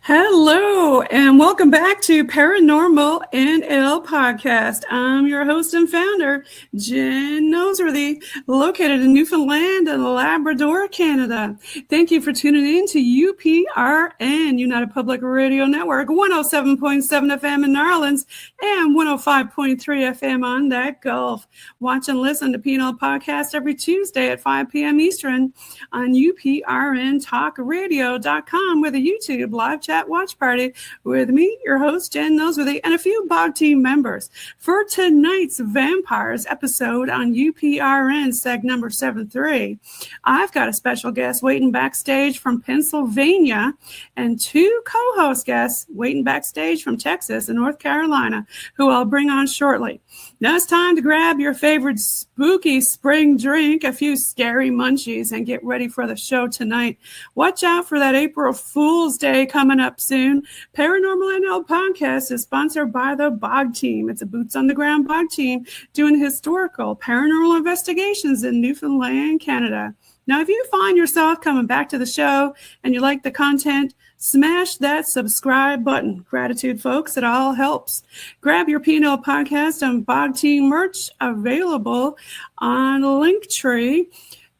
Hello, and welcome back to Paranormal NL Podcast. I'm your host and founder, Jen Noseworthy, located in Newfoundland and Labrador, Canada. Thank you for tuning in to UPRN, United Public Radio Network, 107.7 FM in New Orleans and 105.3 FM on that Gulf. Watch and listen to PNL Podcast every Tuesday at 5 p.m. Eastern on UPRNTalkRadio.com with a YouTube live chat watch party with me, your host, Jen Noseworthy, and a few BOG team members. For tonight's Vampires episode on UPRN seg number 73, I've got a special guest waiting backstage from Pennsylvania and two co-host guests waiting backstage from Texas and North Carolina, who I'll bring on shortly. Now it's time to grab your favorite spooky spring drink, a few scary munchies, and get ready for the show tonight. Watch out for that April Fool's Day coming up soon. Paranormal NL Podcast is sponsored by the BOG team. It's a boots on the ground BOG team doing historical paranormal investigations in Newfoundland, Canada. Now, if you find yourself coming back to the show and you like the content, smash that subscribe button. Gratitude, folks. It all helps. Grab your PNL Podcast and BOG team merch available on Linktree.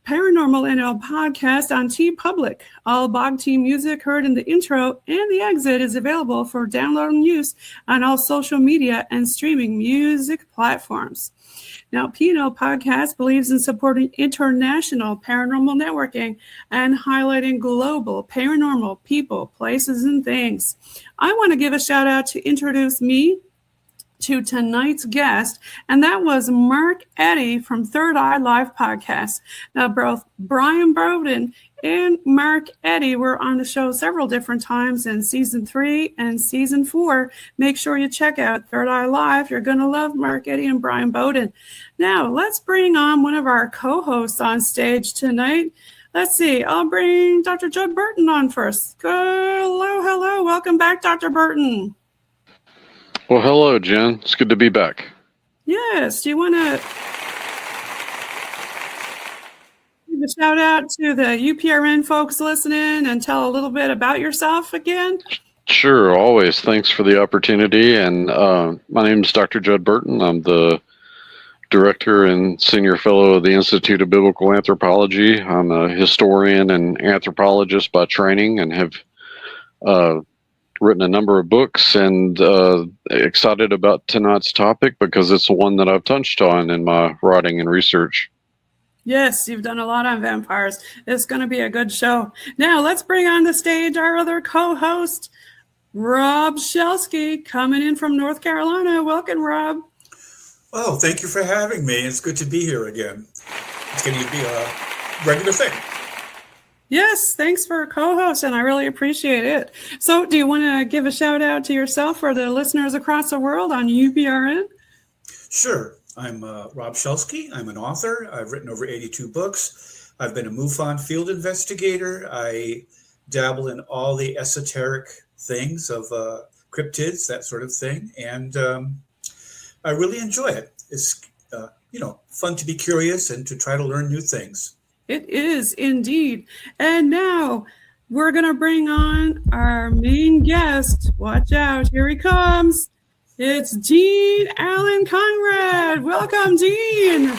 Paranormal NL Podcast on TeePublic. All BOG team music heard in the intro and the exit is available for download and use on all social media and streaming music platforms. Now, PNL Podcast believes in supporting international paranormal networking and highlighting global paranormal people, places, and things. I want to give a shout out to introduce me to tonight's guest, and that was Mark Eddy from Third Eye Live Podcast. Now, both Brian Bowden and Mark Eddy were on the show several different times in Season 3 and Season 4. Make sure you check out Third Eye Live. You're going to love Mark Eddy and Brian Bowden. Now, let's bring on one of our co-hosts on stage tonight. Let's see. I'll bring Dr. Judd Burton on first. Hello. Welcome back, Dr. Burton. Well, hello, Jen. It's good to be back. Yes. Do you want to give a shout out to the UPRN folks listening and tell a little bit about yourself again? Sure, always. Thanks for the opportunity. And my name is Dr. Judd Burton. I'm the Director and Senior Fellow of the Institute of Biblical Anthropology. I'm a historian and anthropologist by training and have written a number of books, and excited about tonight's topic because it's one that I've touched on in my writing and research. Yes, you've done a lot on vampires. It's going to be a good show. Now, let's bring on the stage our other co-host, Rob Shelsky, coming in from North Carolina. Welcome, Rob. Oh, thank you for having me. It's good to be here again. It's going to be a regular thing. Yes, thanks for co-hosting. I really appreciate it. So do you want to give a shout out to yourself or the listeners across the world on UPRN? Sure. I'm Rob Shelsky. I'm an author. I've written over 82 books. I've been a MUFON field investigator. I dabble in all the esoteric things of cryptids, that sort of thing. And I really enjoy it. It's, fun to be curious and to try to learn new things. It is indeed. And now we're going to bring on our main guest. Watch out. Here he comes. It's Gene Allen Conrad. Welcome, Gene.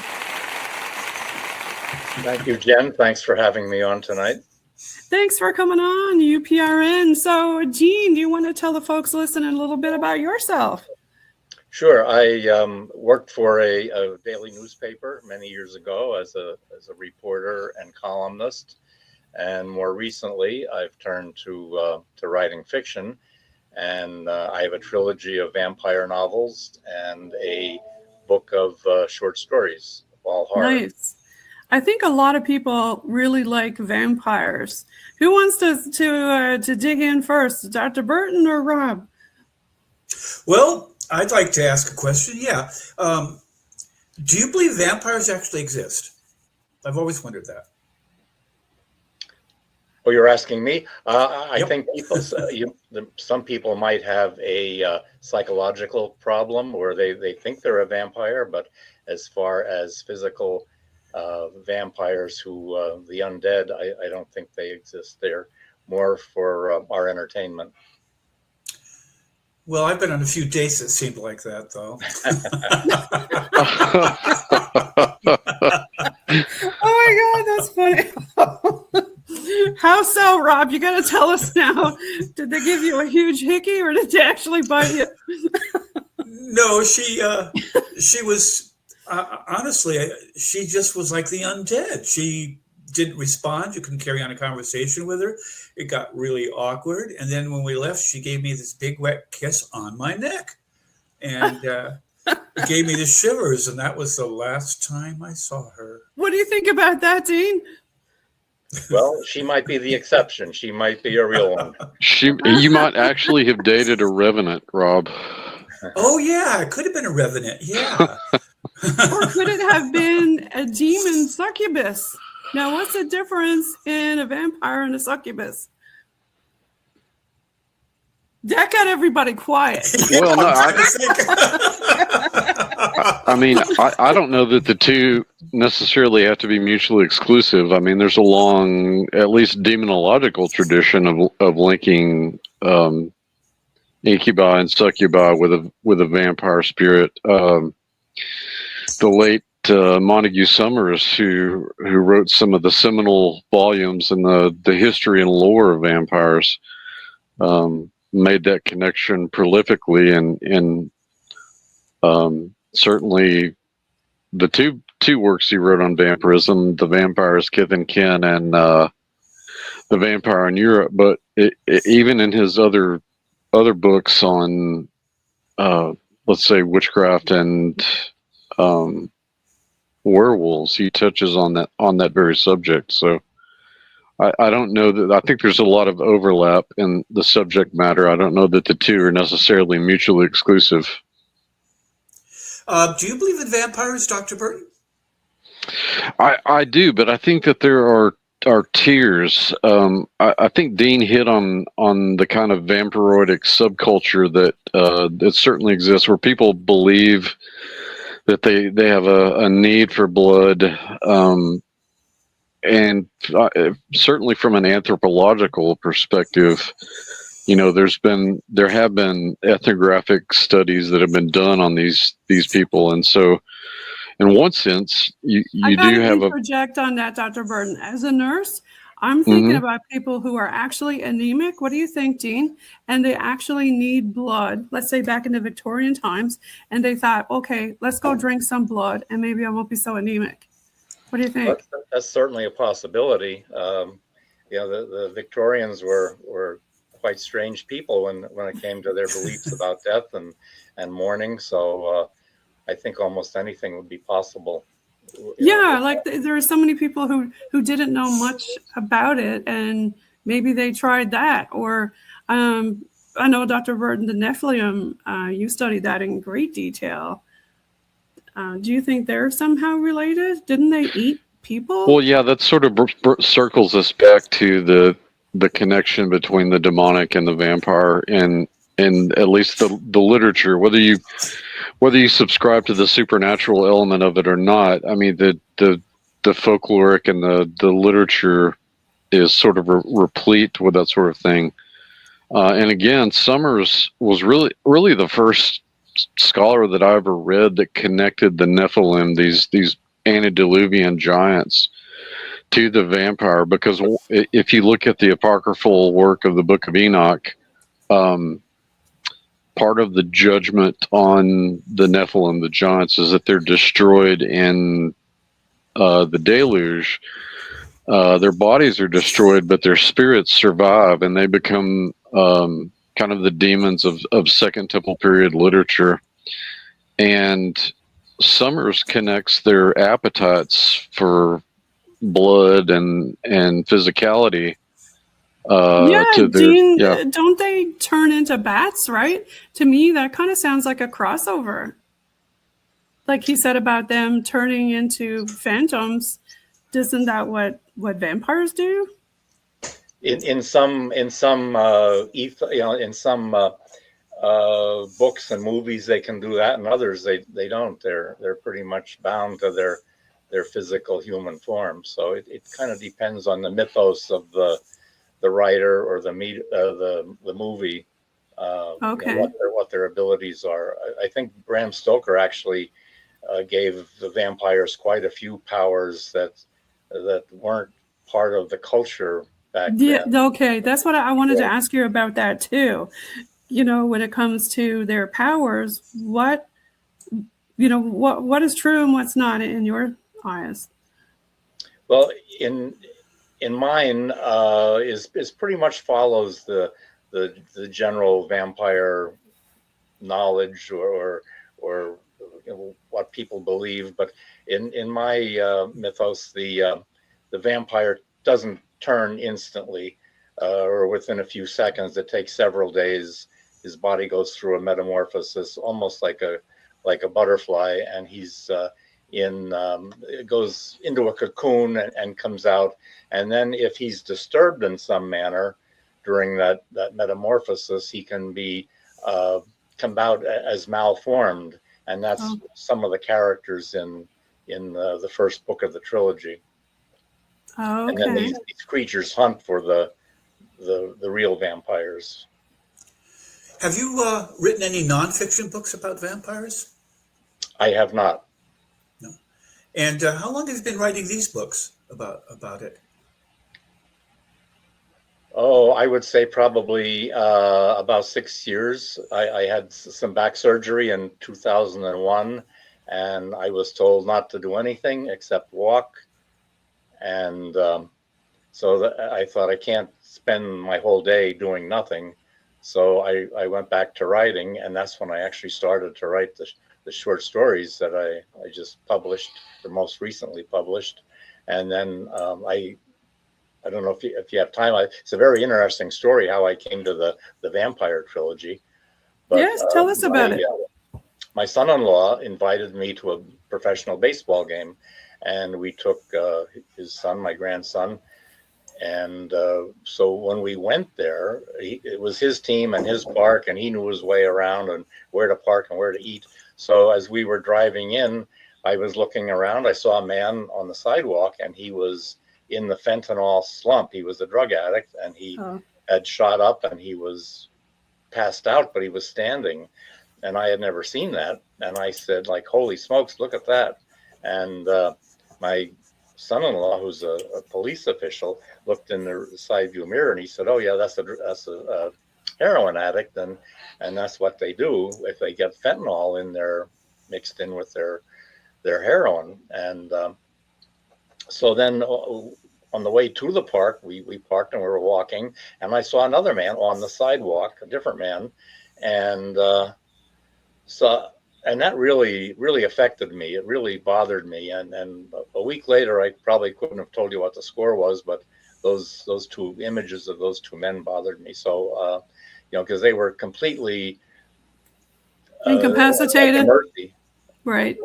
Thank you, Jen. Thanks for having me on tonight. Thanks for coming on, UPRN. So, Gene, do you want to tell the folks listening a little bit about yourself? Sure. I worked for a daily newspaper many years ago as a reporter and columnist. And more recently, I've turned to writing fiction. And I have a trilogy of vampire novels and a book of short stories, all horror. Nice. I think a lot of people really like vampires. Who wants to dig in first, Dr. Burton or Rob? Well, I'd like to ask a question. Yeah. Do you believe vampires actually exist? I've always wondered that. Oh, you're asking me? I Yep. think some people might have a psychological problem where they think they're a vampire, but as far as physical vampires who, the undead, I don't think they exist. They're more for our entertainment. Well, I've been on a few dates that seemed like that, though. Oh my God, that's funny. How so, Rob? You got to tell us now. Did they give you a huge hickey or did they actually bite you? No, she was, honestly, she just was like the undead. She didn't respond. You couldn't carry on a conversation with her. It got really awkward. And then when we left, she gave me this big wet kiss on my neck. And it gave me the shivers. And that was the last time I saw her. What do you think about that, Dean? Well, she might be the exception. She might be a real one. You might actually have dated a revenant, Rob. Oh, yeah. It could have been a revenant. Yeah. Or could it have been a demon succubus? Now, what's the difference in a vampire and a succubus? That got everybody quiet. Well, no, I mean, I don't know that the two necessarily have to be mutually exclusive. I mean, there's a long, at least demonological tradition of linking incubi and succubi with a vampire spirit. The late Montague Summers, who wrote some of the seminal volumes in the history and lore of vampires, made that connection prolifically, and certainly the two works he wrote on vampirism, The Vampires Kith and Kin and The Vampire in Europe, but even in his other books on let's say witchcraft and werewolves, he touches on that very subject. So I don't know that, I think there's a lot of overlap in the subject matter. I don't know that the two are necessarily mutually exclusive. Do you believe in vampires, Dr. Burton? I do, but I think that there are tiers. I think Dean hit on the kind of vampiric subculture that certainly exists, where people believe that they have a need for blood, and certainly from an anthropological perspective, there have been ethnographic studies that have been done on these people, and so in one sense, you do have project on that, Dr. Burton. As a nurse, I'm thinking about people who are actually anemic. What do you think, Dean? And they actually need blood, let's say back in the Victorian times, and they thought, okay, let's go drink some blood and maybe I won't be so anemic. What do you think? That's certainly a possibility. The Victorians were quite strange people when it came to their beliefs about death and mourning. So I think almost anything would be possible. Yeah, like there are so many people who didn't know much about it, and maybe they tried that. Or I know, Dr. Burton, the Nephilim, you studied that in great detail. Do you think they're somehow related? Didn't they eat people? Well, yeah, that sort of circles us back to the connection between the demonic and the vampire, and at least the literature, whether you subscribe to the supernatural element of it or not. I mean, the folkloric and the literature is sort of replete with that sort of thing. And again, Summers was really the first scholar that I ever read that connected the Nephilim, these antediluvian giants, to the vampire. Because if you look at the apocryphal work of the Book of Enoch, part of the judgment on the Nephilim, the giants, is that they're destroyed in the deluge. Their bodies are destroyed, but their spirits survive, and they become kind of the demons of Second Temple period literature. And Summers connects their appetites for blood and physicality to their, Dean, don't they turn into bats, right? To me, that kind of sounds like a crossover. Like he said about them turning into phantoms. Isn't that what vampires do? In some books and movies they can do that, and others they don't. They're pretty much bound to their physical human form. So it kind of depends on the mythos of the writer or the movie. What their abilities are. I think Bram Stoker actually gave the vampires quite a few powers that weren't part of the culture back then. Okay, that's what I wanted to ask you about that too. When it comes to their powers, what is true and what's not in your eyes? Well, in mine is pretty much follows the general vampire knowledge or what people believe, but in my mythos, the vampire doesn't turn instantly or within a few seconds. It takes several days. His body goes through a metamorphosis, almost like a butterfly, and he's goes into a cocoon and comes out. And then if he's disturbed in some manner during that metamorphosis, he can be come out as malformed. And that's some of the characters in the first book of the trilogy. Oh, okay. And then these creatures hunt for the real vampires. Have you written any nonfiction books about vampires? I have not. No. And how long have you been writing these books about it? Oh, I would say probably about 6 years. I had some back surgery in 2001, and I was told not to do anything except walk. And so I thought, I can't spend my whole day doing nothing. So I went back to writing, and that's when I actually started to write the short stories that I just published, or most recently published. And then I don't know if you have time. It's a very interesting story how I came to the vampire trilogy. But, yes, tell us about it. My son-in-law invited me to a professional baseball game, and we took his son, my grandson. And so when we went there, it was his team and his park, and he knew his way around and where to park and where to eat. So as we were driving in, I was looking around. I saw a man on the sidewalk, and he was in the fentanyl slump. He was a drug addict, and he had shot up, and he was passed out, but he was standing. And I had never seen that. And I said, like, holy smokes, look at that. And my son-in-law, who's a police official, looked in the side view mirror and he said, "Oh yeah, that's a heroin addict, and that's what they do if they get fentanyl in there mixed in with their heroin." And so then on the way to the park, we parked and we were walking, and I saw another man on the sidewalk, a different man, and and that really affected me. It really bothered me. And a week later, I probably couldn't have told you what the score was, but those two images of those two men bothered me. So, because they were completely incapacitated. Right.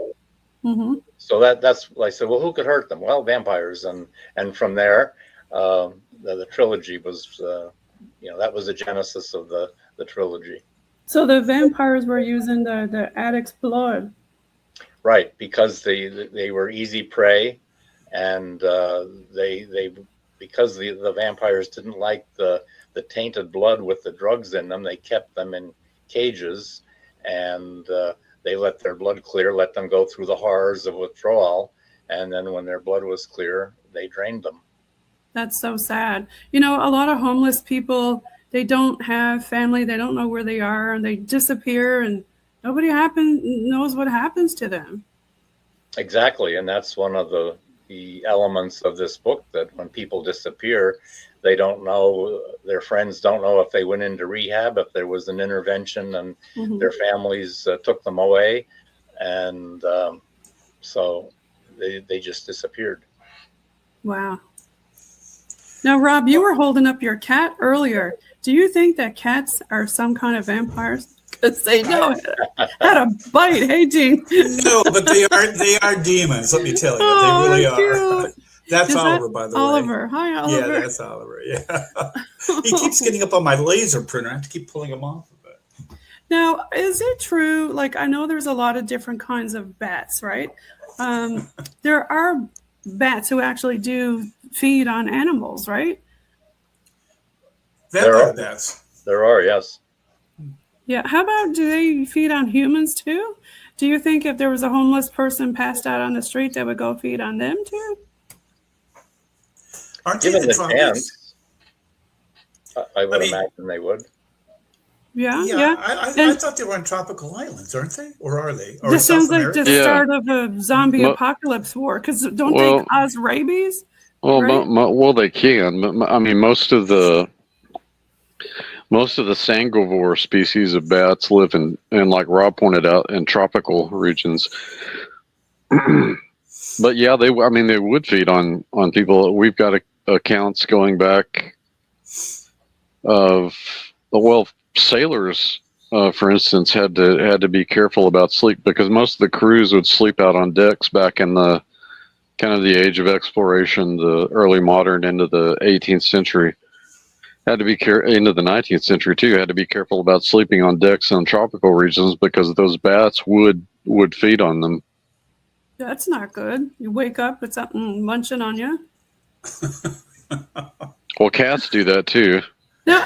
Mm-hmm. So that's I said, well, who could hurt them? Well, vampires. And from there, the trilogy was, that was the genesis of the trilogy. So the vampires were using the addict's blood. Right, because they were easy prey, and they because the vampires didn't like the tainted blood with the drugs in them, they kept them in cages, and they let their blood clear, let them go through the horrors of withdrawal, and then when their blood was clear, they drained them. That's so sad. A lot of homeless people, they don't have family, they don't know where they are, and they disappear, and nobody knows what happens to them. Exactly, and that's one of the elements of this book, that when people disappear, they don't know, their friends don't know if they went into rehab, if there was an intervention, and mm-hmm. their families took them away, and so they just disappeared. Wow. Now, Rob, you were holding up your cat earlier. Do you think that cats are some kind of vampires? Because they know had a bite, hey, Gene? No, but they are demons, let me tell you. They really are. That's Oliver, by the way. Oliver. Hi, Oliver. Yeah, that's Oliver, yeah. He keeps getting up on my laser printer. I have to keep pulling him off of it. Now, is it true, I know there's a lot of different kinds of bats, right? There are bats who actually do feed on animals, right? Vampire bats. There are, yes. Yeah. How about, do they feed on humans too? Do you think if there was a homeless person passed out on the street, they would go feed on them too? Aren't they the tropics? I would imagine they would. Yeah. I thought they were on tropical islands, aren't they? Or are they? Or this sounds like the start of a zombie apocalypse war, because don't they cause rabies? Well, right? They can. But, I mean, most of the sanguivore species of bats live in, like Rob pointed out, in tropical regions. But yeah, they would feed on people. We've got accounts going back of, sailors, for instance, had to be careful about sleep, because most of the crews would sleep out on decks back in the kind of the age of exploration, the early modern into the 18th century. Had to be into the 19th century too. Had to be careful about sleeping on decks in tropical regions, because those bats would feed on them. That's not good. You wake up with something munching on you. Well, cats do that too. No,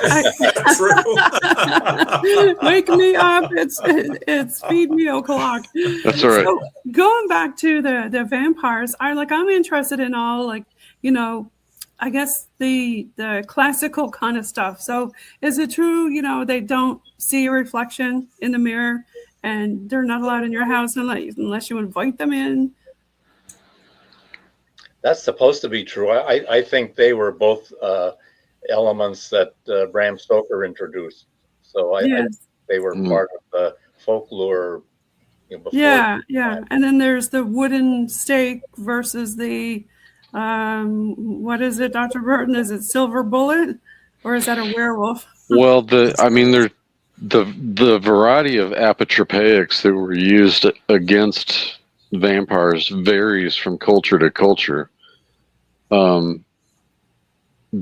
True. Wake me up. It's feed me o'clock. That's all right. So going back to the vampires, I'm interested in all, I guess the classical kind of stuff. So is it true, they don't see a reflection in the mirror, and they're not allowed in your house unless you invite them in? That's supposed to be true. I think they were both elements that Bram Stoker introduced. So I think they were part of the folklore. Before. Yeah. And then there's the wooden stake versus the, what is it, Dr. Burton? Is it silver bullet, or is that a werewolf? Well, the variety of apotropaics that were used against vampires varies from culture to culture.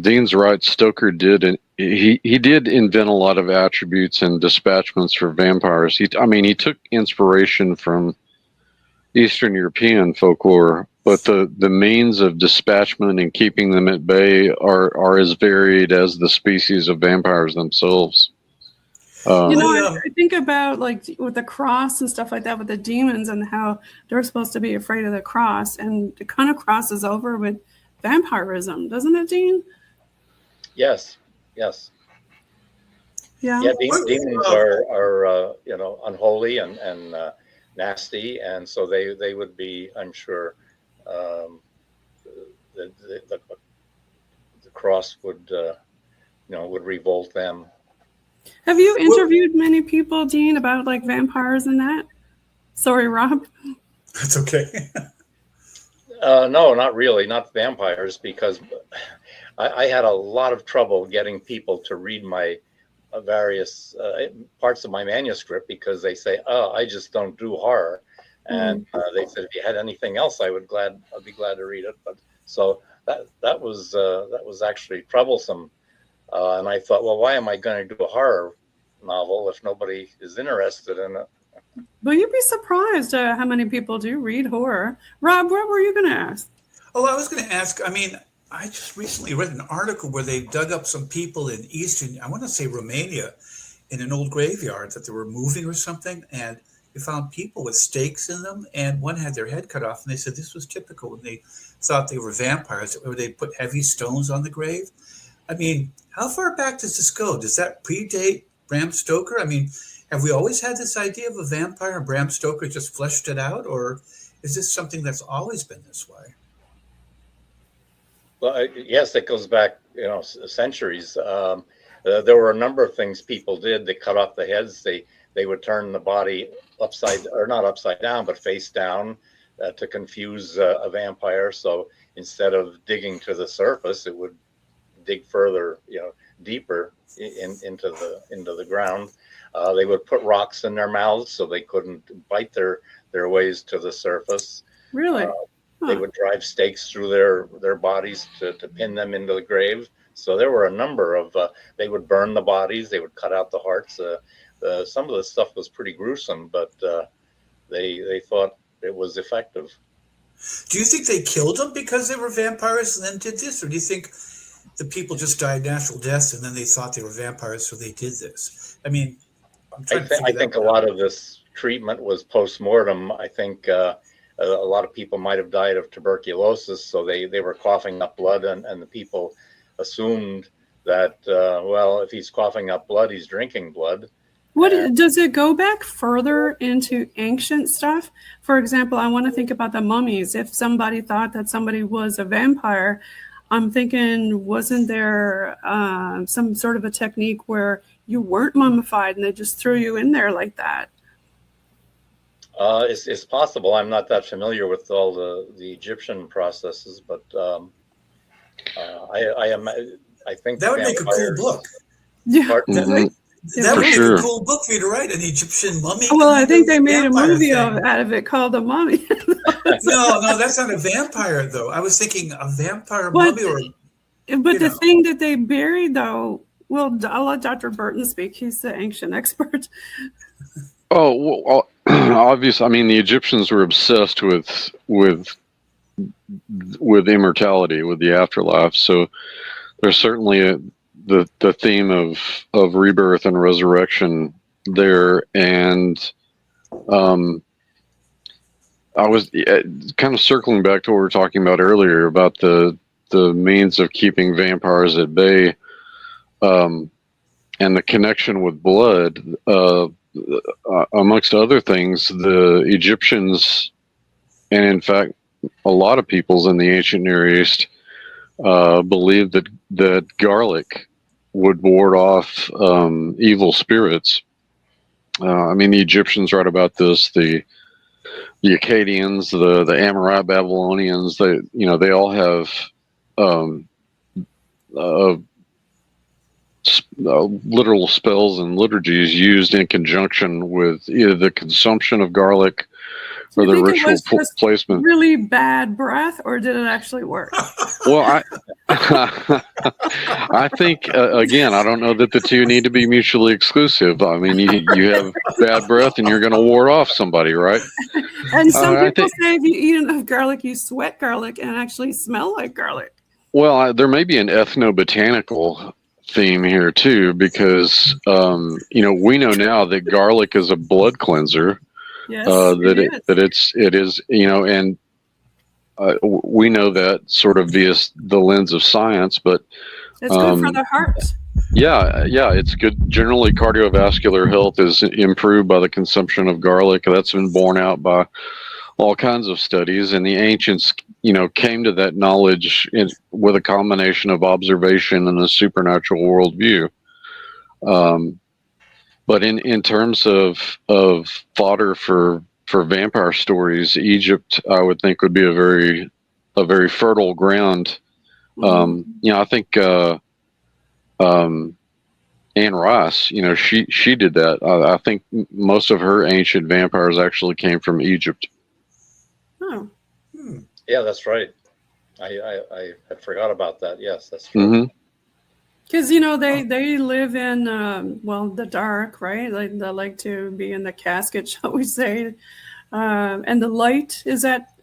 Dean's right. Stoker did, and he did invent a lot of attributes and dispatchments for vampires. He took inspiration from Eastern European folklore, but the means of dispatchment and keeping them at bay are as varied as the species of vampires themselves. I think about like with the cross and stuff like that with the demons and how they're supposed to be afraid of the cross, and it kind of crosses over with vampirism, doesn't it, Dean? Yes. Yeah. Yeah, demons are unholy and nasty, and so they would be, I'm sure, the cross would revolt them. Have you interviewed many people, Dean, about like vampires and that? Sorry, Rob. That's okay. No, not really, not vampires, because I had a lot of trouble getting people to read my various parts of my manuscript, because they say, "Oh, I just don't do horror," and they said, "If you had anything else, I'd be glad to read it." But so that was actually troublesome, and I thought, well, why am I going to do a horror novel if nobody is interested in it? Well, you'd be surprised how many people do read horror. Rob, what were you going to ask? Oh, I was going to ask, I just recently read an article where they dug up some people in eastern, I want to say Romania, in an old graveyard that they were moving or something, and they found people with stakes in them, and one had their head cut off, and they said this was typical when they thought they were vampires, or they put heavy stones on the grave. How far back does this go? Does that predate Bram Stoker? Have we always had this idea of a vampire and Bram Stoker just fleshed it out, or is this something that's always been this way? Well, yes, it goes back, centuries. There were a number of things people did. They cut off the heads. They would turn the body not upside down, but face down to confuse a vampire. So instead of digging to the surface, it would dig further, deeper into the ground. They would put rocks in their mouths so they couldn't bite their ways to the surface. Really? They would drive stakes through their bodies to pin them into the grave. So there were a number of, they would burn the bodies, they would cut out the hearts. Some of the stuff was pretty gruesome, but they thought it was effective. Do you think they killed them because they were vampires and then did this? Or do you think the people just died natural deaths and then they thought they were vampires, so they did this? I think a lot of this treatment was post-mortem. I think a lot of people might have died of tuberculosis, so they were coughing up blood, and the people assumed that, if he's coughing up blood, he's drinking blood. Does it go back further into ancient stuff? For example, I want to think about the mummies. If somebody thought that somebody was a vampire, I'm thinking, wasn't there some sort of a technique where you weren't mummified and they just threw you in there like that? It's possible. I'm not that familiar with all the Egyptian processes, but I think that would make a cool book. Yeah. That would make a cool book for you to write, an Egyptian mummy. Well, I think they made a movie out of it called The Mummy. No, that's not a vampire, though. I was thinking a vampire mummy. But the thing that they buried, though, well, I'll let Dr. Burton speak. He's the ancient expert. Oh, well, obviously, the Egyptians were obsessed with immortality, with the afterlife. So there's certainly the theme of rebirth and resurrection there. And I was kind of circling back to what we were talking about earlier about the means of keeping vampires at bay, and the connection with blood. Amongst other things, the Egyptians, and in fact, a lot of peoples in the ancient Near East, believed that garlic would ward off evil spirits. The Egyptians write about this. The Akkadians, the Amorite Babylonians, they all have literal spells and liturgies used in conjunction with either the consumption of garlic or the ritual placement. Really bad breath, or did it actually work? Well, I think again, I don't know that the two need to be mutually exclusive. You have bad breath, and you're going to ward off somebody, right? And some people say if you eat enough garlic, you sweat garlic and actually smell like garlic. Well, there may be an ethnobotanical theme here too, because we know now that garlic is a blood cleanser. Yes, it is, and we know that sort of via the lens of science, but it's good for the heart. Yeah, it's good. Generally, cardiovascular health is improved by the consumption of garlic. That's been borne out by all kinds of studies, and the ancients, came to that knowledge with a combination of observation and a supernatural worldview. But in terms of fodder for vampire stories, Egypt, I would think, would be a very fertile ground. I think Anne Rice, she did that. I think most of her ancient vampires actually came from Egypt. Oh. Yeah, that's right. I forgot about that. Yes, that's true. Mm-hmm. Because they live in the dark, right? Like they like to be in the casket, shall we say? And the light, is that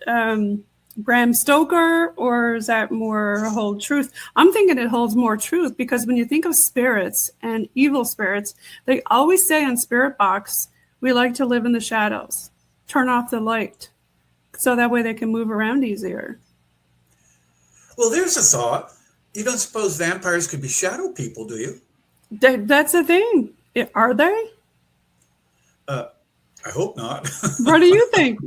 Bram Stoker, or is that more hold truth? I'm thinking it holds more truth, because when you think of spirits and evil spirits, they always say on Spirit Box, we like to live in the shadows. Turn off the light, so that way they can move around easier. Well, there's a thought. You don't suppose vampires could be shadow people, do you? That's the thing. Are they? I hope not. What do you think?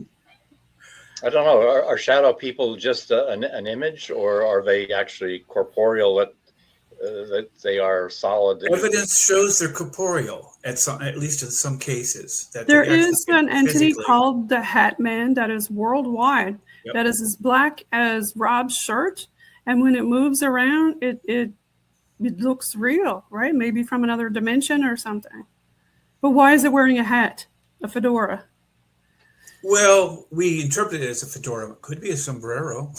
I don't know. Are shadow people just an image, or are they actually corporeal? That they are solid? Evidence shows they're corporeal, at least in some cases. That there is an entity physically called the Hat Man that is worldwide. Yep. That is as black as Rob's shirt, and when it moves around, it looks real, right? Maybe from another dimension or something. But why is it wearing a hat, a fedora? Well, we interpret it as a fedora. It could be a sombrero.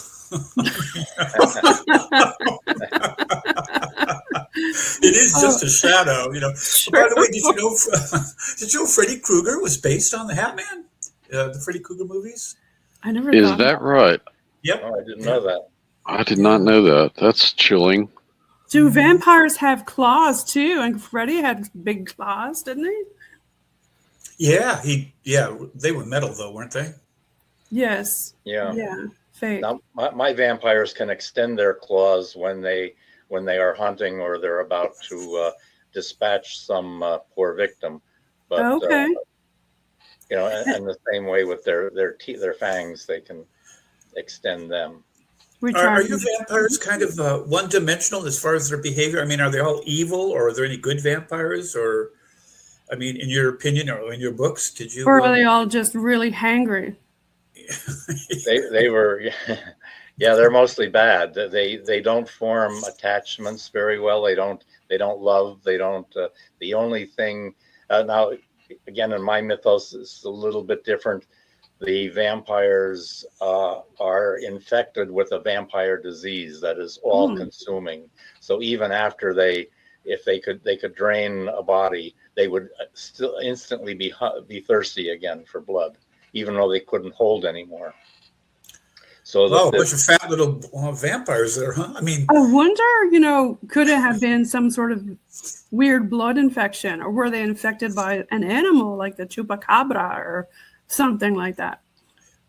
It is just a shadow, Sure. By the way, did you know Freddy Krueger was based on the Hat Man? The Freddy Krueger movies? I never. Is that right? Yep. Oh, I didn't know that. I did not know that. That's chilling. Do vampires have claws too? And Freddy had big claws, didn't he? Yeah, they were metal though, weren't they? Yes. Yeah. Yeah. Fake. Now, my vampires can extend their claws when they are hunting or they're about to dispatch some poor victim. But okay. And the same way with their teeth, their fangs, they can extend them. Are your vampires kind of one-dimensional as far as their behavior? I mean, are they all evil, or are there any good vampires? Or, I mean, in your opinion, or in your books, did you? Or are they all just really hangry? They were, yeah, they're mostly bad. They don't form attachments very well. They don't love. They don't. The only thing now, again, in my mythos, it's a little bit different. The vampires are infected with a vampire disease that is all-consuming. So even after if they could drain a body, they would still instantly be thirsty again for blood, even though they couldn't hold anymore. So a bunch of fat little vampires there, huh? I mean, I wonder, could it have been some sort of weird blood infection, or were they infected by an animal like the chupacabra or something like that?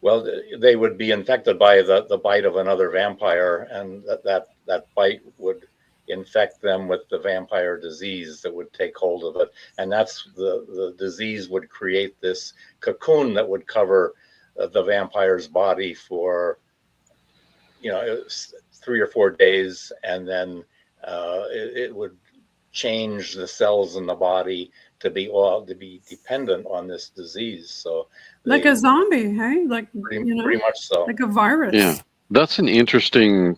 Well, they would be infected by the bite of another vampire, and that bite would infect them with the vampire disease that would take hold of it. And that's the disease would create this cocoon that would cover the vampire's body for 3 or 4 days, and then it would change the cells in the body to be dependent on this disease. So like a zombie, hey? Pretty much so. Like a virus. Yeah, that's an interesting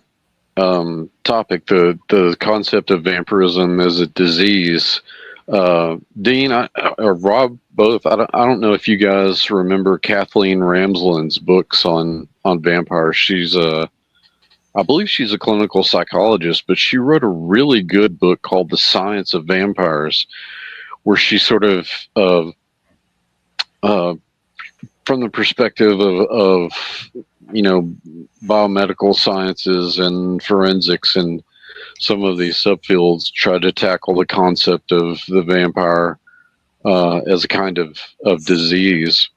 topic. The concept of vampirism as a disease. Dean or Rob, both. I don't know if you guys remember Kathleen Ramsland's books on vampires. I believe she's a clinical psychologist, but she wrote a really good book called The Science of Vampires, where she sort of, from the perspective of biomedical sciences and forensics and some of these subfields try to tackle the concept of the vampire as a kind of disease.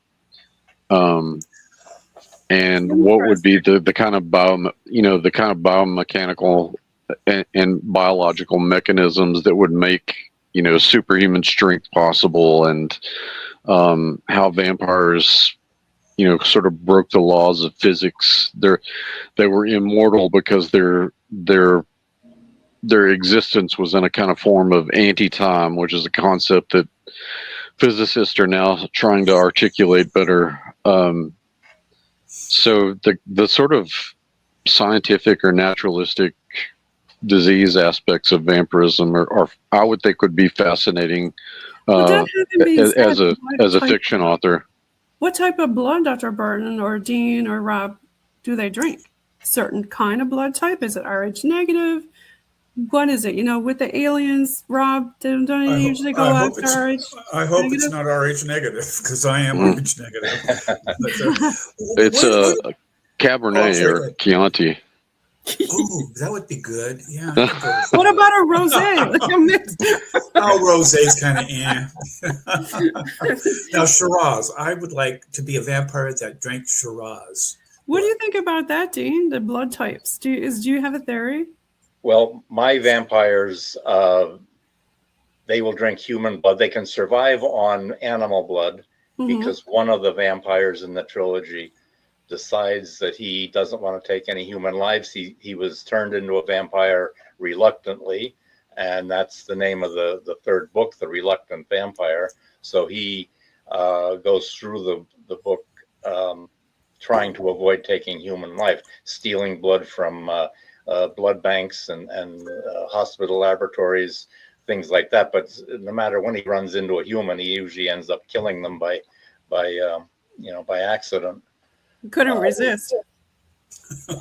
And what would be the kind of biomechanical and biological mechanisms that would make, superhuman strength possible, and how vampires, sort of broke the laws of physics. They were immortal because their existence was in a kind of form of anti-time, which is a concept that physicists are now trying to articulate better. So the sort of scientific or naturalistic disease aspects of vampirism are I would think would be fascinating as a fiction author. What type of blood, Dr. Burton or Dean or Rob, do they drink? Certain kind of blood type? Is it Rh negative? What is it? With the aliens, Rob, don't you usually go after Rh? I hope it's not Rh negative, because I am Rh negative. It's a Cabernet or Chianti. Ooh, that would be good. Yeah. What about a rosé? Rosé's kind of Now, Shiraz. I would like to be a vampire that drank Shiraz. What do you think about that, Dean? The blood types. Do you have a theory? Well, my vampires, they will drink human blood. They can survive on animal blood because one of the vampires in the trilogy decides that he doesn't want to take any human lives. He was turned into a vampire reluctantly, and that's the name of the third book, The Reluctant Vampire. So he goes through the book trying to avoid taking human life, stealing blood from blood banks and hospital laboratories, things like that. But no matter when he runs into a human, he usually ends up killing them by accident. Couldn't resist.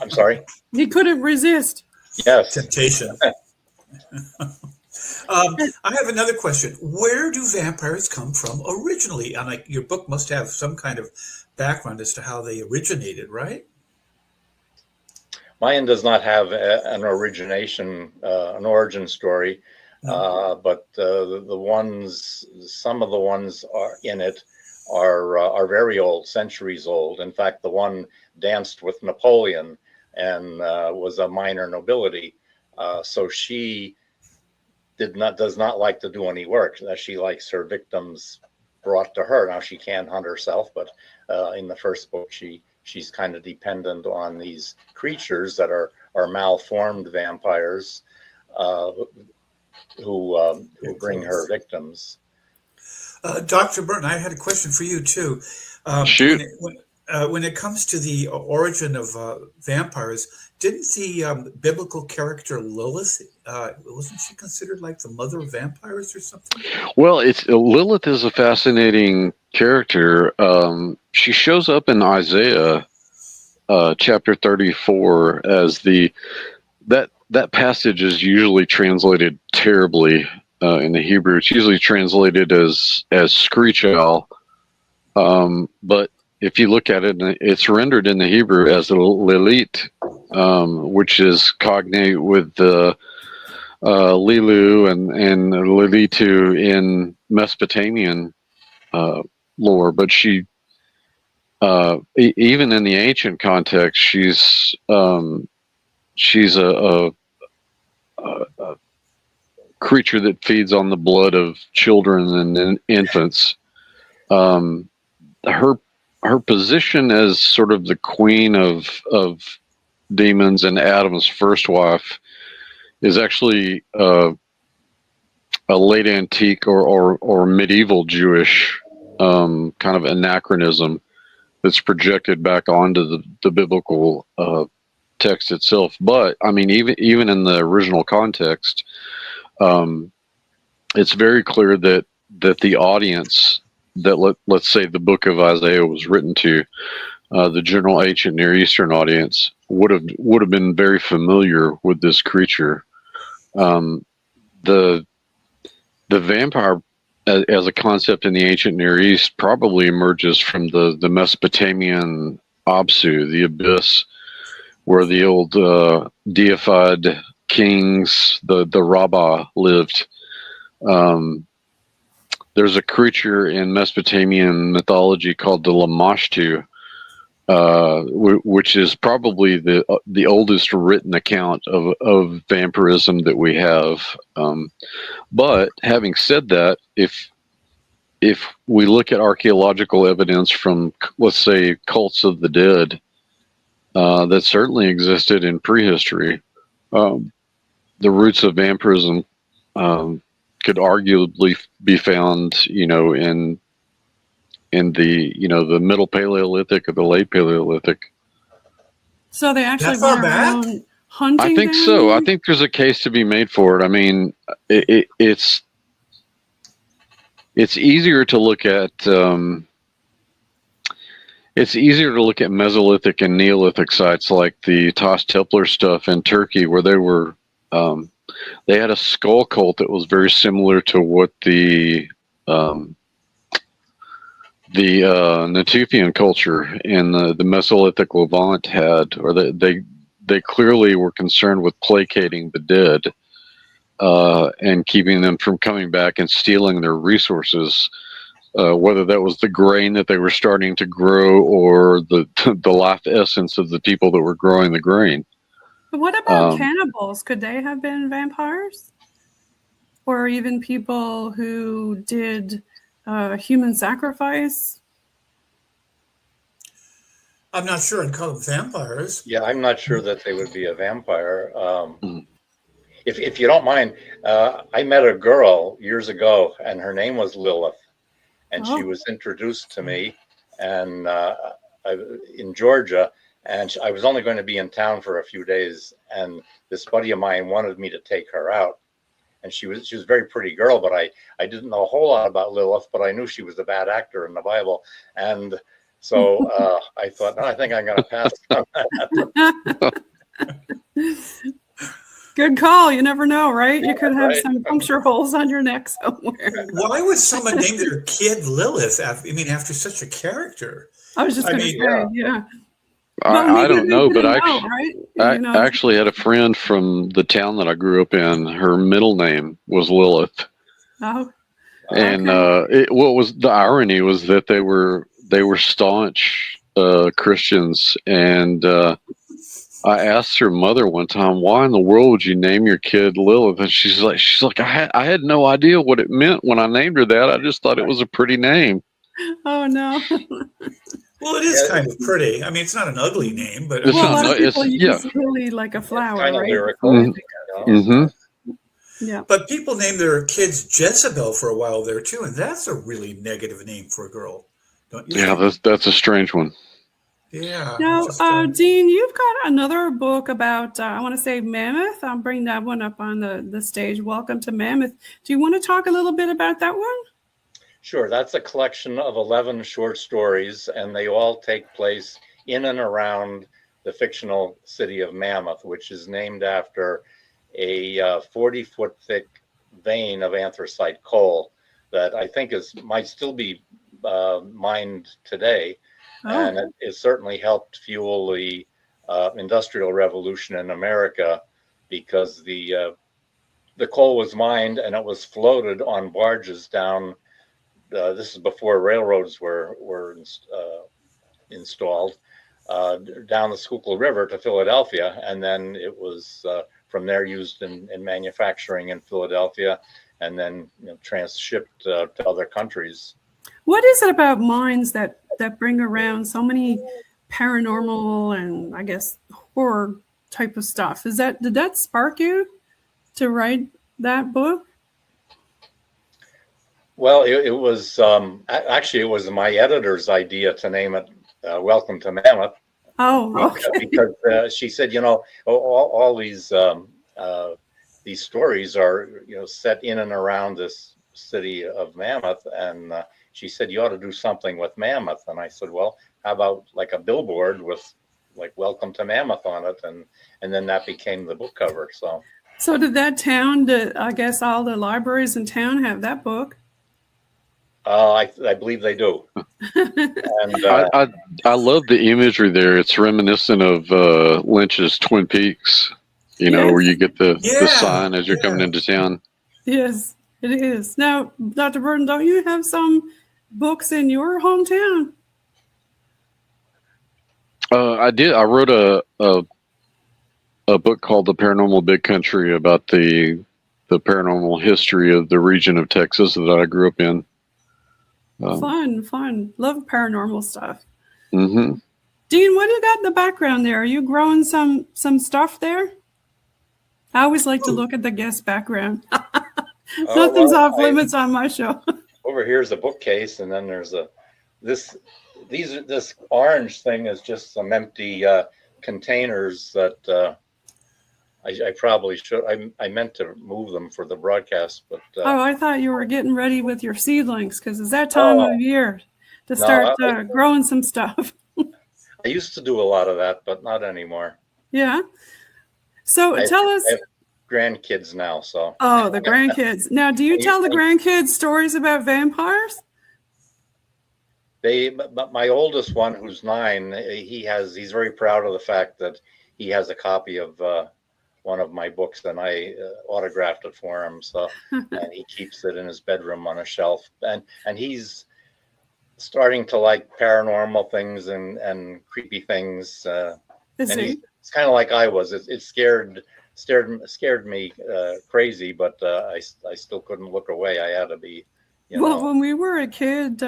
I'm sorry? He couldn't resist. Yes. Temptation. I have another question. Where do vampires come from originally? And your book must have some kind of background as to how they originated, right? Mine does not have an origin story, but some of the ones are in it are very old, centuries old. In fact, the one danced with Napoleon and was a minor nobility. So she does not like to do any work. She likes her victims brought to her. Now she can hunt herself, but in the first book, she's kind of dependent on these creatures that are malformed vampires who bring her victims. Dr. Burton, I had a question for you too. Shoot. When it comes to the origin of vampires, didn't the biblical character Lilith, wasn't she considered like the mother of vampires or something? Well, Lilith is a fascinating character. She shows up in Isaiah chapter 34 as that passage is usually translated terribly in the Hebrew. It's usually translated as screech owl, but if you look at it, it's rendered in the Hebrew as Lilith, which is cognate with the Lilu and Lilitu in Mesopotamian lore. But she, even in the ancient context, she's a creature that feeds on the blood of children and infants. Her position as sort of the queen of demons and Adam's first wife is actually a late antique or medieval Jewish kind of anachronism that's projected back onto the biblical text itself. But I mean, even in the original context, it's very clear that the audience that let's say the book of Isaiah was written to, the general ancient Near Eastern audience would have been very familiar with this creature. The vampire as a concept in the ancient Near East probably emerges from the Mesopotamian Absu, the abyss, where the old deified kings, the Rabbah, lived. There's a creature in Mesopotamian mythology called the Lamashtu, which is probably the oldest written account of vampirism that we have. But having said that, if we look at archaeological evidence from, let's say, cults of the dead, that certainly existed in prehistory, the roots of vampirism could arguably be found, in the the Middle Paleolithic or the Late Paleolithic. So they actually That far went back? around hunting. I think them? so. I think there's a case to be made for it. I mean, it's easier to look at. It's easier to look at Mesolithic and Neolithic sites like the Tas Templar stuff in Turkey, where they were. They had a skull cult that was very similar to what the Natufian culture in the Mesolithic Levant had, or they clearly were concerned with placating the dead and keeping them from coming back and stealing their resources, whether that was the grain that they were starting to grow or the life essence of the people that were growing the grain. But what about cannibals? Could they have been vampires? Or even people who did human sacrifice? I'm not sure I'd call them vampires. Yeah, I'm not sure that they would be a vampire. If you don't mind, I met a girl years ago, and her name was Lilith, and she was introduced to me, and in Georgia, and I was only going to be in town for a few days, and this buddy of mine wanted me to take her out, and she was a very pretty girl, but I didn't know a whole lot about Lilith, but I knew she was a bad actor in the Bible, and so I thought, no, I think I'm going to pass on that. Good call. You never know, right? You could have Right. some puncture holes on your neck somewhere. Why would someone name their kid Lilith? After such a character? I was just going to say, yeah. I don't know, but I right? actually had a friend from the town that I grew up in. Her middle name was Lilith. Oh. And Okay. what was the irony was that they were staunch Christians, and I asked her mother one time, "Why in the world would you name your kid Lilith?" And she's like, I had no idea what it meant when I named her that. I just thought it was a pretty name. Oh no. Well, it is kind of pretty. I mean, it's not an ugly name, but It's Well, a not- lot of people it's- use really like a flower, Kind of right? lyrical. Mhm. Yeah. But people named their kids Jezebel for a while there too, and that's a really negative name for a girl, don't you? Yeah, think? that's a strange one. Yeah. Now, just, Dean, you've got another book about, I want to say Mammoth. I'll bring that one up on the stage. Welcome to Mammoth. Do you want to talk a little bit about that one? Sure, that's a collection of 11 short stories, and they all take place in and around the fictional city of Mammoth, which is named after a 40-foot thick vein of anthracite coal that I think might still be mined today. And it certainly helped fuel the Industrial Revolution in America, because the coal was mined and it was floated on barges down. This is before railroads were installed, down the Schuylkill River to Philadelphia, and then it was from there used in manufacturing in Philadelphia, and then transshipped to other countries. What is it about mines that bring around so many paranormal and I guess horror type of stuff? Did that spark you to write that book? Well, it was actually it was my editor's idea to name it "Welcome to Mammoth." Oh, okay. Because she said, all these stories are set in and around this city of Mammoth, and she said you ought to do something with Mammoth. And I said, well, how about like a billboard with like "Welcome to Mammoth" on it, and then that became the book cover. So did that town? I guess all the libraries in town have that book. I believe they do. And I love the imagery there. It's reminiscent of Lynch's Twin Peaks. You know, Yes. where you get the Yeah, sign as you're coming yeah. into town. Yes, it is. Now, Dr. Burton, don't you have some books in your hometown? I did. I wrote a book called The Paranormal Big Country about the paranormal history of the region of Texas that I grew up in. Fun. Love paranormal stuff. Mm-hmm. Dean, what do you got in the background there? Are you growing some stuff there? I always like to look at the guest background. Nothing's well, off limits on my show. Over here is a bookcase, and then there's this orange thing is just some empty containers that I probably should. I meant to move them for the broadcast, but Oh, I thought you were getting ready with your seedlings because it's that time of year to start growing some stuff. I used to do a lot of that, but not anymore. Yeah. So tell us. I have grandkids now, so. Oh, the grandkids. Now, do you tell the grandkids stories about vampires? But my oldest one, who's 9, he's very proud of the fact that he has a copy of one of my books, and I autographed it for him. So, and he keeps it in his bedroom on a shelf, and he's starting to like paranormal things and creepy things. It's kind of like I was. It scared me crazy, but I still couldn't look away. I had to be. When we were a kids,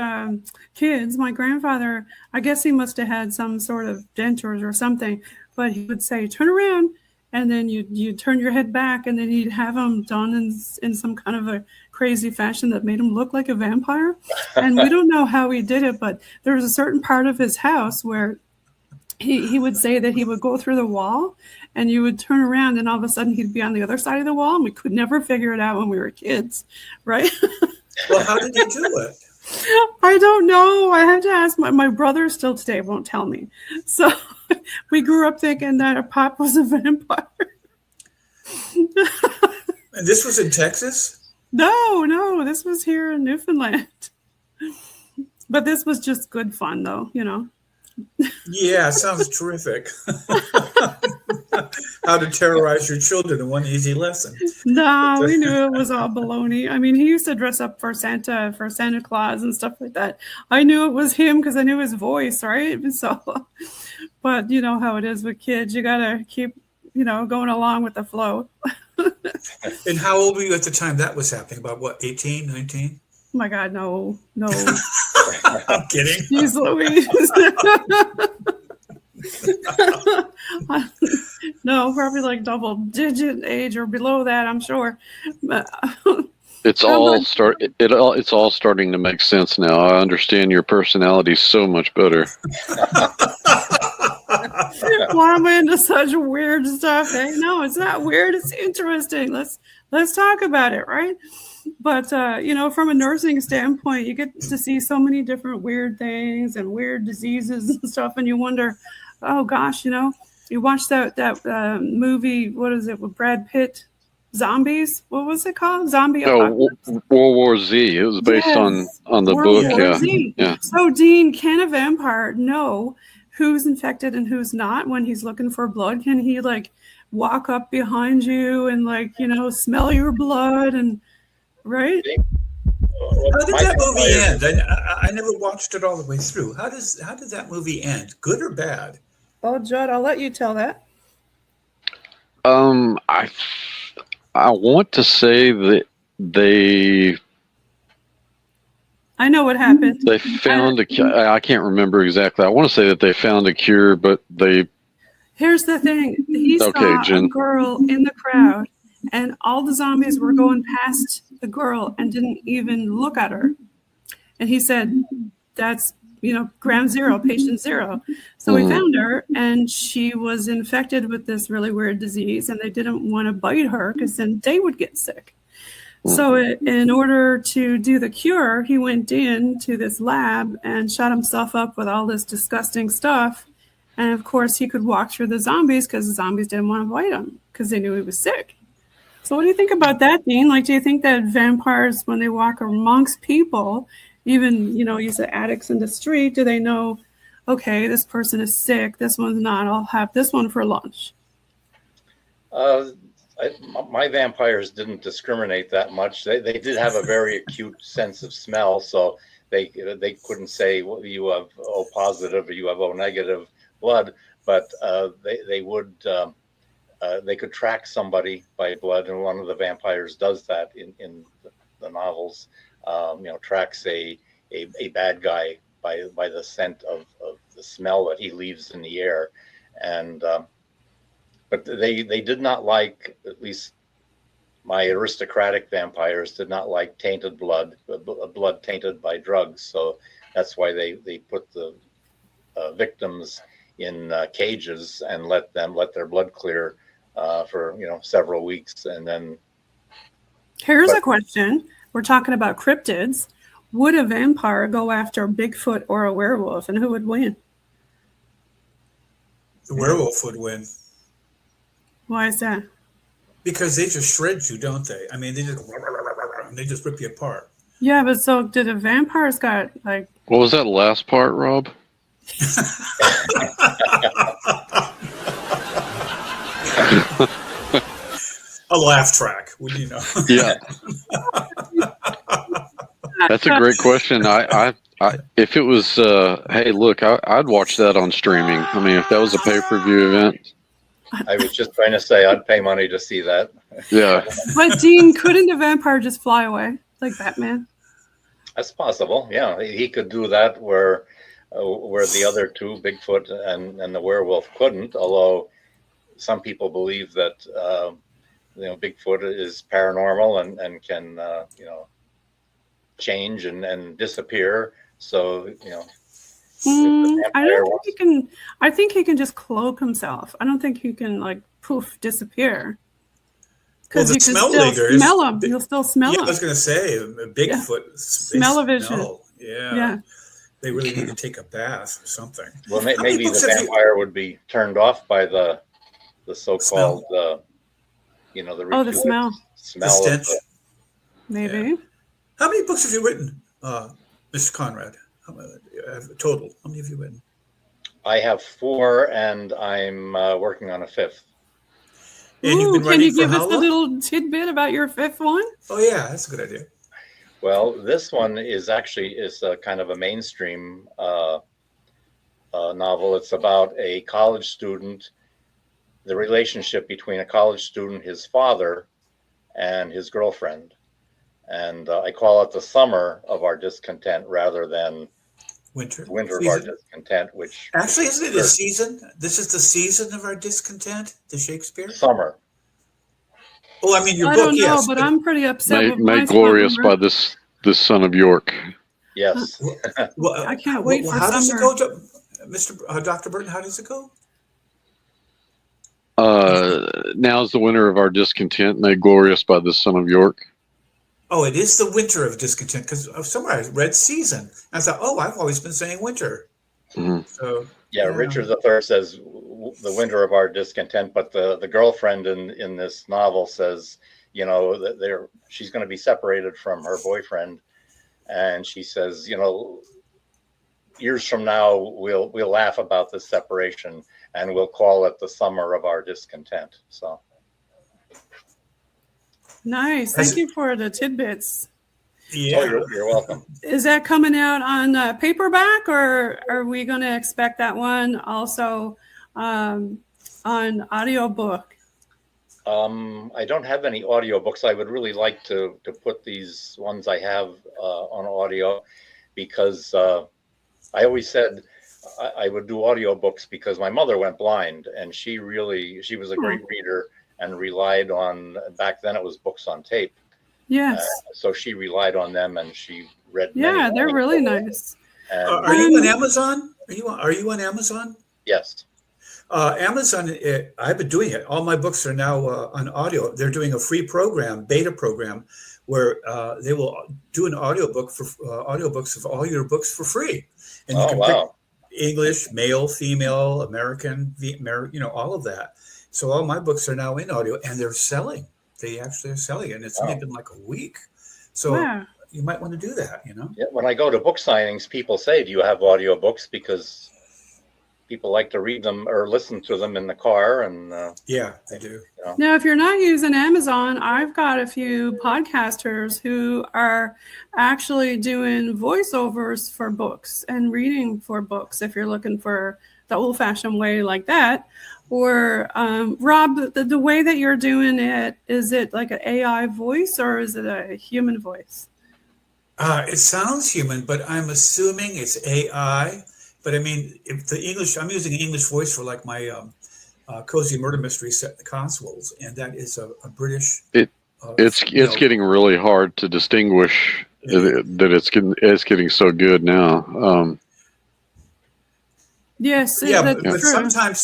my grandfather, I guess he must have had some sort of dentures or something, but he would say, turn around, and then you'd turn your head back, and then he'd have them done in some kind of a crazy fashion that made him look like a vampire. And we don't know how he did it, but there was a certain part of his house where he would say that he would go through the wall, and you would turn around, and all of a sudden he'd be on the other side of the wall, and we could never figure it out when we were kids, right? Well, how did he do it? I don't know. I have to ask my brother still today won't tell me. So we grew up thinking that a Pop was a vampire. And this was in Texas? No, this was here in Newfoundland. But this was just good fun, though, Yeah, sounds terrific. How to terrorize your children in one easy lesson. No, we knew it was all baloney. I mean, he used to dress up for Santa Claus and stuff like that. I knew it was him because I knew his voice, right? So, but you know how it is with kids. You got to keep, going along with the flow. And how old were you at the time that was happening? About what, 18, 19? Oh my God, no. I'm kidding. Jeez Louise. No, probably like double digit age or below that, I'm sure. It's all starting to make sense now. I understand your personality so much better. Why am I into such weird stuff? Hey, no, it's not weird. It's interesting. Let's talk about it, right? But from a nursing standpoint, you get to see so many different weird things and weird diseases and stuff, and you wonder, oh gosh, you watch that movie. What is it with Brad Pitt? Zombies? What was it called? Zombie Apocalypse. World War Z. It was based on the World book. War Yeah. Yeah. So, Dean, can a vampire know who's infected and who's not when he's looking for blood? Can he walk up behind you and smell your blood and right? How did that movie end? I never watched it all the way through. How did that movie end? Good or bad? Oh, Judd, I'll let you tell that. I want to say that I know what happened. They found I can't remember exactly. I want to say that they found a cure, but Here's the thing. He saw a girl in the crowd, and all the zombies were going past the girl and didn't even look at her. And he said, that's, ground zero, patient zero. So we found her, and she was infected with this really weird disease, and they didn't want to bite her because then they would get sick. So in order to do the cure, he went into this lab and shot himself up with all this disgusting stuff. And of course, he could walk through the zombies because the zombies didn't want to bite him because they knew he was sick. So what do you think about that, Dean? Do you think that vampires, when they walk amongst people, even, you say addicts in the street, do they know, okay, this person is sick, this one's not, I'll have this one for lunch? My vampires didn't discriminate that much. They did have a very acute sense of smell, so they couldn't say, well, you have O positive or you have O negative blood, but they would they could track somebody by blood, and one of the vampires does that in the novels. Tracks a bad guy by the scent of the smell that he leaves in the air, and but they did not like, at least my aristocratic vampires did not like tainted blood tainted by drugs. So that's why they put the victims in cages and let their blood clear for several weeks, and then. Here's a question. We're talking about cryptids. Would a vampire go after a Bigfoot or a werewolf, and who would win? The werewolf would win. Why is that? Because they just shred you, don't they? I mean, they just rip you apart. Yeah, but so did the vampires got like... What was that last part, Rob? A laugh track, wouldn't you know? Yeah. That's a great question. I if it was, hey, look, I'd watch that on streaming. I mean, if that was a pay-per-view event. I was just trying to say I'd pay money to see that. Yeah. But Dean, couldn't a vampire just fly away like Batman? That's possible. Yeah, he could do that where the other two, Bigfoot and the werewolf, couldn't. Although some people believe that Bigfoot is paranormal and can change and disappear. So I don't think he can. I think he can just cloak himself. I don't think he can like poof disappear. Because you can still smell him. You'll still smell him. I was going to say Bigfoot smell-o-vision. Yeah. They really need to take a bath or something. Well, maybe the vampire would be turned off by the so-called the smell. The stench. Maybe. Yeah. How many books have you written, Mr. Conrad? Total. How many have you written? I have 4, and I'm working on a 5th. And you've been can you for give how us long? a little tidbit about your 5th one? Oh yeah, that's a good idea. Well, this one is actually a kind of a mainstream novel. It's about a college student, the relationship between a college student, his father, and his girlfriend. And I call it the summer of our discontent rather than winter of our discontent, which actually isn't it a season? This is the season of our discontent, the Shakespeare? Summer. Oh, I mean your I book, don't know, yes. but I'm pretty upset. Made glorious by this son of York. Yes. Well, I can't wait for how summer. does it go, Dr. Burton? How does it go? Now's the winter of our discontent, made glorious by the son of York. Oh, it is the winter of discontent, because somewhere I read season. I thought, I've always been saying winter. Mm-hmm. So Richard III says the winter of our discontent, but the girlfriend in this novel says, that she's going to be separated from her boyfriend, and she says, years from now we'll laugh about this separation and we'll call it the summer of our discontent. So. Nice. Thank you for the tidbits. Yeah. Oh, you're welcome. Is that coming out on paperback, or are we going to expect that one also on audiobook? I don't have any audiobooks. I would really like to put these ones I have on audio, because I always said I would do audiobooks because my mother went blind, and she was a great reader and relied on, back then it was books on tape. Yes. So she relied on them, and she read. Yeah, they're really nice. Are you on Amazon? Are you on Amazon? Yes. Amazon, I've been doing it. All my books are now on audio. They're doing a free beta program, where they will do an audiobook for audiobooks of all your books for free. And you can pick English, male, female, American, all of that. So all my books are now in audio, and they're selling. They actually are selling it, and it's only been like a week. So you might want to do that, Yeah, when I go to book signings, people say, do you have audiobooks? Because people like to read them or listen to them in the car. And yeah, they do. You know. Now, if you're not using Amazon, I've got a few podcasters who are actually doing voiceovers for books and reading for books. If you're looking for the old-fashioned way like that, or Rob, the way that you're doing it, is it like an AI voice or is it a human voice? It sounds human, but I'm assuming it's AI. But I mean, if the English, I'm using an English voice for like my cozy murder mystery set, The Constables, and that is a British. It's getting really hard to distinguish that it's getting so good now. Yes, yeah, but sometimes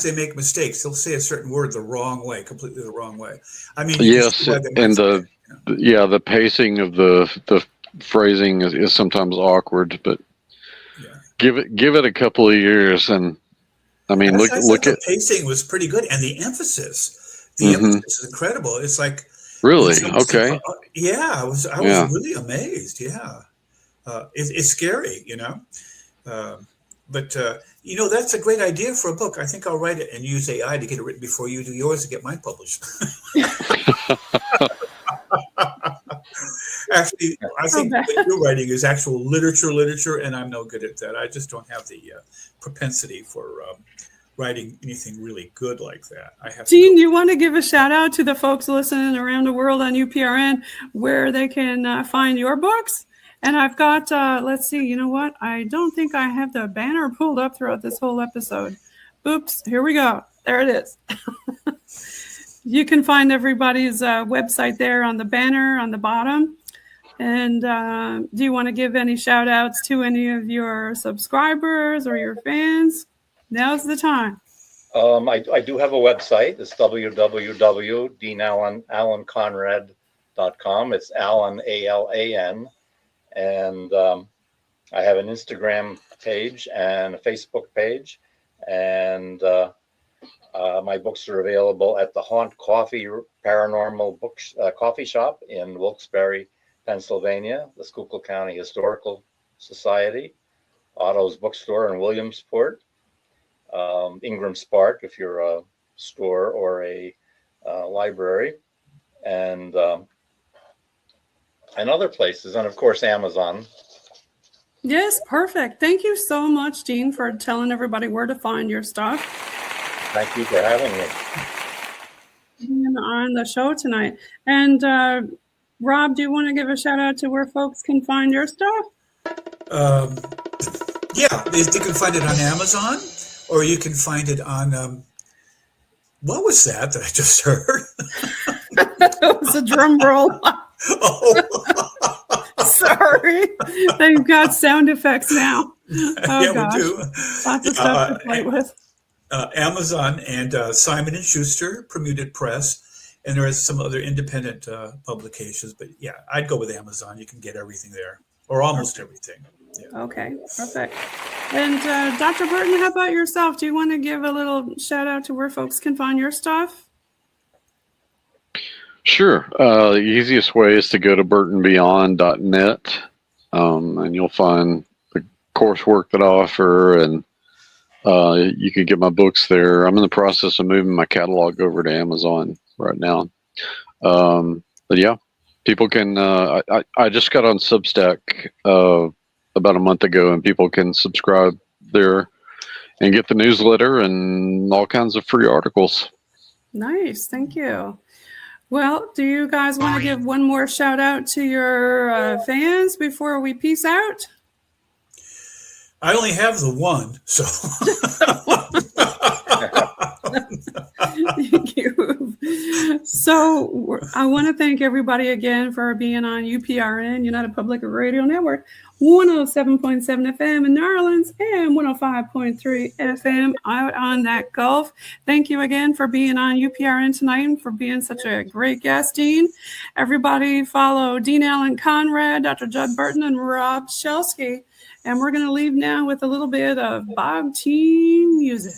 they make mistakes. They'll say a certain word the wrong way, completely the wrong way. I mean, yes, and the pacing of the phrasing is sometimes awkward, but give it a couple of years, and I mean, look at the pacing was pretty good, and the emphasis is incredible. It's like really okay. I was really amazed. Yeah, it's scary, you know. But that's a great idea for a book. I think I'll write it and use AI to get it written before you do yours to get mine published. Actually, I think what you're writing is actual literature, and I'm no good at that. I just don't have the propensity for writing anything really good like that. I have. Gene, you want to give a shout out to the folks listening around the world on UPRN where they can find your books? And I've got, let's see, you know what? I don't think I have the banner pulled up throughout this whole episode. Oops, here we go. There it is. You can find everybody's website there on the banner on the bottom. And do you want to give any shout outs to any of your subscribers or your fans? Now's the time. I do have a website. It's www.deanalanconrad.com. It's Alan, A-L-A-N. And I have an Instagram page and a Facebook page. And my books are available at the Haunt Coffee Paranormal Coffee Shop in Wilkes-Barre, Pennsylvania, the Schuylkill County Historical Society, Otto's Bookstore in Williamsport, Ingram's Park if you're a store or a library, and other places, and of course Amazon. Yes, perfect. Thank you so much, Gene, for telling everybody where to find your stuff. Thank you for having me on the show tonight. And Rob, do you want to give a shout out to where folks can find your stuff? Yeah, you can find it on Amazon, or you can find it on what was that I just heard? It was a drum roll. Oh. Sorry. They've got sound effects now. Oh, yeah, gosh. we do. Lots of stuff to play with. Amazon and Simon & Schuster, Permuted Press, and there is some other independent publications. But yeah, I'd go with Amazon. You can get everything there, or almost everything. Yeah. Okay, perfect. And Dr. Burton, how about yourself? Do you want to give a little shout out to where folks can find your stuff? Sure. The easiest way is to go to burtonbeyond.net, and you'll find the coursework that I offer, and you can get my books there. I'm in the process of moving my catalog over to Amazon right now. But yeah, people can, I just got on Substack about a month ago, and people can subscribe there and get the newsletter and all kinds of free articles. Nice. Thank you. Well, do you guys want to give one more shout out to your fans before we peace out? I only have the one, so. Thank you. So I want to thank everybody again for being on UPRN, United Public Radio Network, 107.7 FM in New Orleans and 105.3 FM out on that Gulf. Thank you again for being on UPRN tonight and for being such a great guest, Dean. Everybody follow Dean Allen Conrad, Dr. Judd Burton, and Rob Shelsky. And we're going to leave now with a little bit of Bob Team music.